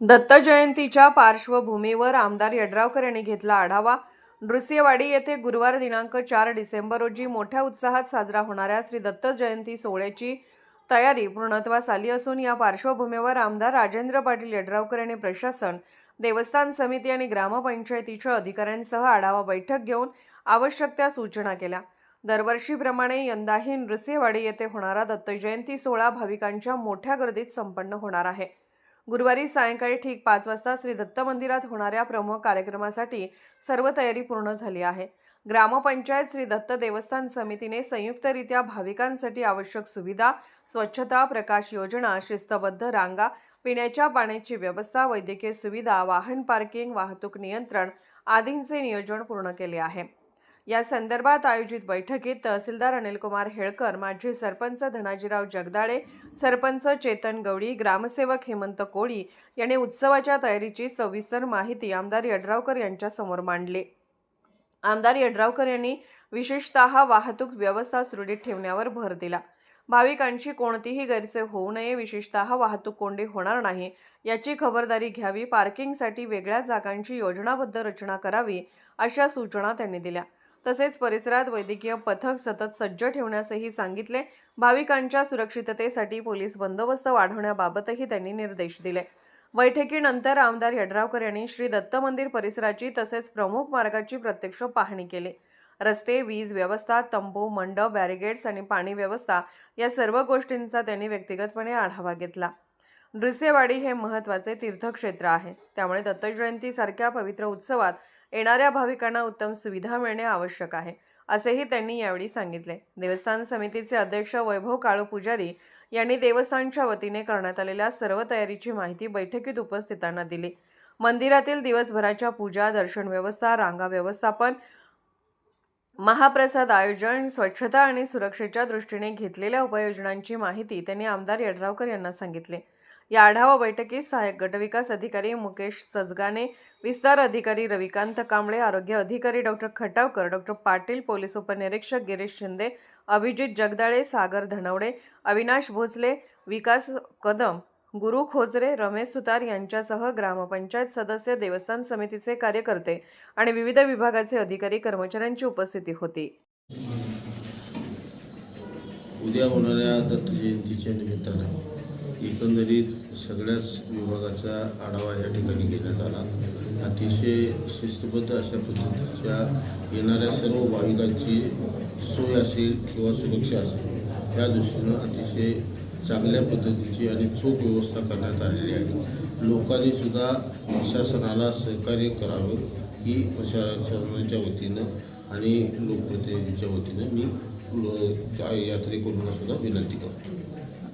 दत्त जयंतीच्या पार्श्वभूमीवर आमदार यड्रावकर यांनी घेतला आढावा। नृसिंहवाडी येथे गुरुवार दिनांक 4 डिसेंबर रोजी मोठ्या उत्साहात साजरा होणाऱ्या श्री दत्त जयंती सोहळ्याची तयारी पूर्णत्वास आली असून या पार्श्वभूमीवर आमदार राजेंद्र पाटील यड्रावकर यांनी प्रशासन, देवस्थान समिती आणि ग्रामपंचायतीच्या अधिकाऱ्यांसह आढावा बैठक घेऊन आवश्यक त्या सूचना केल्या। दरवर्षीप्रमाणे यंदाही नृसिंहवाडी येथे होणारा दत्त जयंती सोहळा भाविकांच्या मोठ्या गर्दीत संपन्न होणार आहे। गुरुवारी सायंकाळी ठीक 5 वाजता श्री दत्त मंदिरात होणाऱ्या प्रमुख कार्यक्रमासाठी सर्व तयारी पूर्ण झाली आहे। ग्रामपंचायत, श्री दत्त देवस्थान समितीने संयुक्तरित्या भाविकांसाठी आवश्यक सुविधा, स्वच्छता, प्रकाश योजना, शिस्तबद्ध रांगा, पिण्याच्या पाण्याची व्यवस्था, वैद्यकीय सुविधा, वाहन पार्किंग, वाहतूक नियंत्रण आदींचे नियोजन पूर्ण केले आहे। या संदर्भात आयोजित बैठकीत तहसीलदार अनिलकुमार हेळकर, माजी सरपंच धनाजीराव जगदाळे, सरपंच चेतन गवडी, ग्रामसेवक हेमंत कोळी यांनी उत्सवाच्या तयारीची सविस्तर माहिती आमदार यड्रावकर यांच्या समोर मांडली। आमदार यड्रावकर यांनी विशेषतः वाहतूक व्यवस्था सुरळीत ठेवण्यावर भर दिला। भाविकांची कोणतीही गैरसोय होऊ नये, विशेषतः वाहतूक कोंडी होणार नाही याची खबरदारी घ्यावी, पार्किंगसाठी वेगळ्या जागांची योजनाबद्ध रचना करावी अशा सूचना त्यांनी दिल्या। तसेच परिसरात वैद्यकीय पथक सतत सज्ज ठेवण्यासही सांगितले। भाविकांच्या सुरक्षिततेसाठी पोलीस बंदोबस्त वाढवण्याबाबतही त्यांनी निर्देश दिले। बैठकीनंतर आमदार यड्रावकर यांनी श्री दत्त मंदिर परिसराची तसेच प्रमुख मार्गाची प्रत्यक्ष पाहणी केली। रस्ते, वीज व्यवस्था, तंबू, मंडप, बॅरिगेड्स आणि पाणी व्यवस्था या सर्व गोष्टींचा त्यांनी व्यक्तिगतपणे आढावा घेतला। नृसिंहवाडी हे महत्त्वाचे तीर्थक्षेत्र आहे, त्यामुळे दत्त जयंतीसारख्या पवित्र उत्सवात येणाऱ्या भाविकांना उत्तम सुविधा मिळणे आवश्यक आहे, असेही त्यांनी यावेळी सांगितले। देवस्थान समितीचे अध्यक्ष वैभव काळू पुजारी यांनी देवस्थानच्या वतीने करण्यात आलेल्या सर्व तयारीची माहिती बैठकीत उपस्थितांना दिली। मंदिरातील दिवसभराच्या पूजा, दर्शन व्यवस्था, रांगा व्यवस्थापन, महाप्रसाद आयोजन, स्वच्छता आणि सुरक्षेच्या दृष्टीने घेतलेल्या उपाययोजनांची माहिती त्यांनी आमदार यड्रावकर यांना सांगितली। या आढावा बैठकीत सहाय्यक गटविकास अधिकारी मुकेश सजगाने, विस्तार अधिकारी रविकांत कांबळे, आरोग्य अधिकारी doctor Khatavkar, doctor Patil, police उपनिरीक्षक गिरीश शिंदे, अभिजित जगदाळे, सागर धनवडे, अविनाश भोसले, विकास कदम, गुरु खोजरे, रमेश सुतार यांच्यासह ग्रामपंचायत सदस्य, देवस्थान समितीचे कार्यकर्ते आणि विविध विभागाचे अधिकारी कर्मचाऱ्यांची उपस्थिती होती। उद्या होणाऱ्या दत्त जयंतीच्या निमित्तानं एकंदरीत सगळ्याच विभागाचा आढावा या ठिकाणी घेण्यात आला। अतिशय शिस्तबद्ध अशा पद्धतीच्या येणाऱ्या सर्व भाविकांची सोय असेल किंवा सुरक्षा असेल या दृष्टीनं अतिशय चांगल्या पद्धतीची आणि चोख व्यवस्था करण्यात आलेली आहे। लोकांनी सुद्धा प्रशासनाला सहकार्य करावं ही प्रशासनाच्या वतीनं आणि लोकप्रतिनिधींच्या वतीनं मी यात्रेकरूंना सुद्धा विनंती करतो।